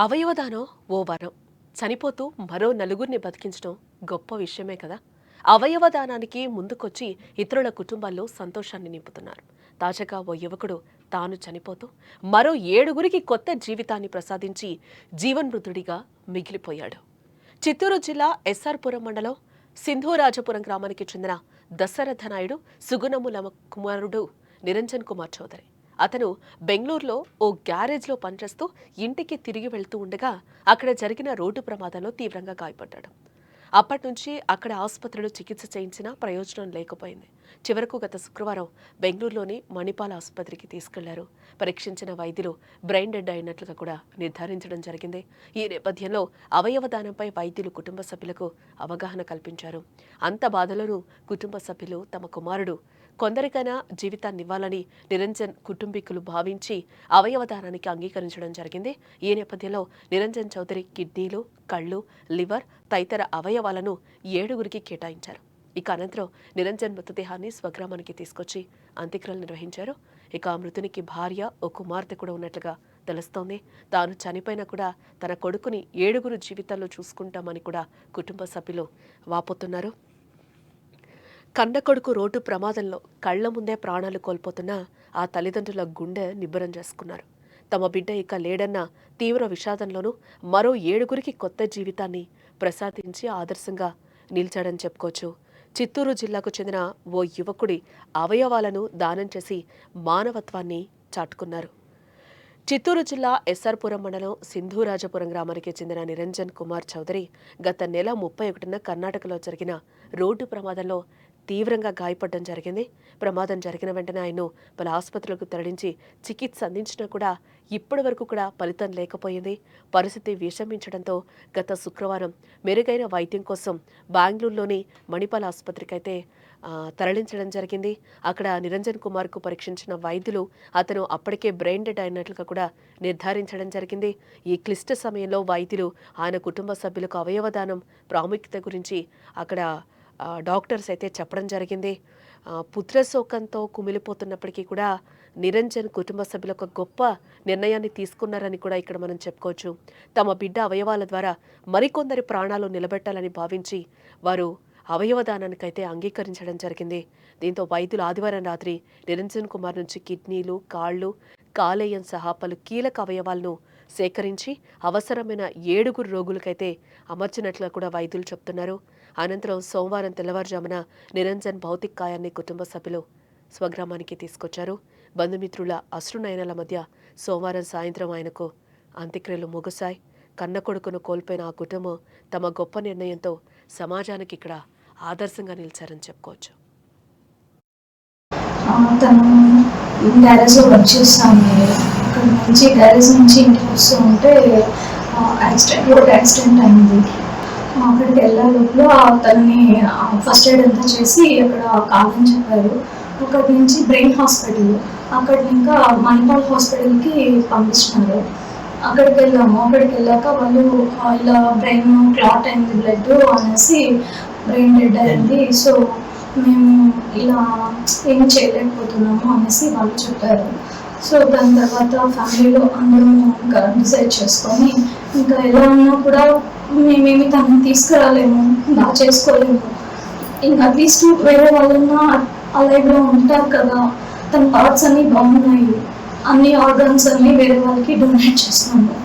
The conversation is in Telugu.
అవయవదానం ఓ వరం. చనిపోతూ మరో నలుగురిని బతికించడం గొప్ప విషయమే కదా. అవయవదానానికి ముందుకొచ్చి ఇతరుల కుటుంబాల్లో సంతోషాన్ని నింపుతున్నారు. తాజాగా ఓ యువకుడు తాను చనిపోతూ మరో 7గురికి కొత్త జీవితాన్ని ప్రసాదించి జీవన్మృతుడిగా మిగిలిపోయాడు. చిత్తూరు జిల్లా ఎస్ఆర్పురం మండలం సింధూరాజపురం గ్రామానికి చెందిన దశరథ నాయుడు సుగుణముల కుమారుడు నిరంజన్ కుమార్ చౌదరి. అతను బెంగళూరులో ఓ గ్యారేజ్లో పనిచేస్తూ ఇంటికి తిరిగి వెళ్తూ ఉండగా అక్కడ జరిగిన రోడ్డు ప్రమాదంలో తీవ్రంగా గాయపడ్డాడు. అప్పటి నుంచి అక్కడ ఆసుపత్రిలో చికిత్స చేయించినా ప్రయోజనం లేకపోయింది. చివరకు గత శుక్రవారం బెంగళూరులోని మణిపాల్ ఆసుపత్రికి తీసుకెళ్లారు. పరీక్షించిన వైద్యులు బ్రెయిన్ డెడ్ అయినట్లుగా కూడా నిర్ధారించడం జరిగింది. ఈ నేపథ్యంలో అవయవదానంపై వైద్యులు కుటుంబ సభ్యులకు అవగాహన కల్పించారు. అంత బాధలోనూ కుటుంబ సభ్యులు తమ కుమారుడు కొందరికైనా జీవితాన్నివ్వాలని నిరంజన్ కుటుంబీకులు భావించి అవయవదానానికి అంగీకరించడం జరిగింది. ఈ నేపథ్యంలో నిరంజన్ చౌదరి కిడ్నీలు, కళ్ళు, లివర్ తదితర అవయవాలను 7గురికి కేటాయించారు. ఇక అనంతరం నిరంజన్ మృతదేహాన్ని స్వగ్రామానికి తీసుకొచ్చి అంత్యక్రియలు నిర్వహించారు. ఇక మృతునికి భార్య, ఓ కుమార్తె కూడా ఉన్నట్లుగా తెలుస్తోంది. తాను చనిపోయినా కూడా తన కొడుకుని 7గురు జీవితాల్లో చూసుకుంటామని కూడా కుటుంబ సభ్యులు వాపోతున్నారు. కన్న కొడుకు రోడ్డు ప్రమాదంలో కళ్ల ముందే ప్రాణాలు కోల్పోతున్న ఆ తల్లిదండ్రుల గుండె నిబ్బరం చేసుకున్నారు. తమ బిడ్డ ఇక లేడన్న తీవ్ర విషాదంలోనూ మరో 7గురికి కొత్త జీవితాన్ని ప్రసాదించి ఆదర్శంగా నిలిచాడని చెప్పుకోవచ్చు. చిత్తూరు జిల్లాకు చెందిన ఓ యువకుడి అవయవాలను దానం చేసి మానవత్వాన్ని చాటుకున్నారు. చిత్తూరు జిల్లా ఎస్ఆర్పురం మండలం సింధూరాజపురం గ్రామానికి చెందిన నిరంజన్ కుమార్ చౌదరి గత నెల 31న కర్ణాటకలో జరిగిన రోడ్డు ప్రమాదంలో తీవ్రంగా గాయపడడం జరిగింది. ప్రమాదం జరిగిన వెంటనే ఆయన్ను పలు ఆసుపత్రులకు తరలించి చికిత్స అందించినా కూడా ఇప్పటి వరకు కూడా ఫలితం లేకపోయింది. పరిస్థితి విషమించడంతో గత శుక్రవారం మెరుగైన వైద్యం కోసం బెంగళూరులోని మణిపాల్ ఆసుపత్రికి అయితే తరలించడం జరిగింది. అక్కడ నిరంజన్ కుమార్కు పరీక్షించిన వైద్యులు అతను అప్పటికే బ్రెయిన్ డెడ్ అయినట్లుగా కూడా నిర్ధారించడం జరిగింది. ఈ క్లిష్ట సమయంలో వైద్యులు ఆయన కుటుంబ సభ్యులకు అవయవదానం ప్రాముఖ్యత గురించి అక్కడ డాక్టర్స్ అయితే చెప్పడం జరిగింది. పుత్రశోకంతో కుమిలిపోతున్నప్పటికీ కూడా నిరంజన్ కుటుంబ సభ్యులు ఒక గొప్ప నిర్ణయాన్ని తీసుకున్నారని కూడా ఇక్కడ మనం చెప్పుకోవచ్చు. తమ బిడ్డ అవయవాల ద్వారా మరికొందరి ప్రాణాలు నిలబెట్టాలని భావించి వారు అవయవదానానికైతే అంగీకరించడం జరిగింది. దీంతో వైద్యులు ఆదివారం రాత్రి నిరంజన్ కుమార్ నుంచి కిడ్నీలు, కాళ్ళు, కాలేయం సహా పలు కీలక అవయవాలను సేకరించి అవసరమైన 7గురు రోగులకైతే అమర్చినట్లు కూడా వైద్యులు చెప్తున్నారు. అనంతరం సోమవారం తెల్లవారుజామున నిరంజన్ భౌతిక కాయాన్ని కుటుంబ సభ్యులు స్వగ్రామానికి తీసుకొచ్చారు. బంధుమిత్రుల అశ్రునయనాల మధ్య సోమవారం సాయంత్రం ఆయనకు అంత్యక్రియలు ముగిశాయి. కన్న కొడుకును కోల్పోయిన ఆ కుటుంబం తమ గొప్ప నిర్ణయంతో సమాజానికి ఇక్కడ ఆదర్శంగా నిలిచారని చెప్పుకోవచ్చు. తను గ్యారేజ్లో వర్క్ చేస్తాను. అక్కడ నుంచి గ్యారేజ్ నుంచి ఇంటికి వస్తూ ఉంటే రోడ్ యాక్సిడెంట్ అయింది. అక్కడికి వెళ్ళే లోపల తనని ఫస్ట్ ఎయిడ్ అంతా చేసి అక్కడ కాదని చెప్పారు. అక్కడి నుంచి బ్రెయిన్ హాస్పిటల్, అక్కడ ఇంకా మణిపాల్ హాస్పిటల్కి పంపించినారు. అక్కడికి వెళ్ళాము. అక్కడికి వెళ్ళాక వాళ్ళు ఇలా బ్రెయిన్ క్లాట్ అయింది, బ్లడ్ అనేసి బ్రెయిన్ డెడ్ అయింది, సో మేము ఇలా ఏం చేయలేకపోతున్నాము అనేసి వాళ్ళు చెప్పారు. సో దాని తర్వాత ఫ్యామిలీలో అందరం ఇంకా డిసైడ్ చేసుకొని ఇంకా ఎలా ఉన్నా కూడా మేమేమి తనని తీసుకురాలేము, బాగా చేసుకోలేము, ఇంకా అట్లీస్ట్ వేరే వాళ్ళన్నా అలాగే ఉంటారు కదా, తన పార్ట్స్ అన్నీ బాగున్నాయి, అన్ని ఆర్గన్స్ అన్నీ వేరే వాళ్ళకి డొనేట్ చేస్తున్నాము.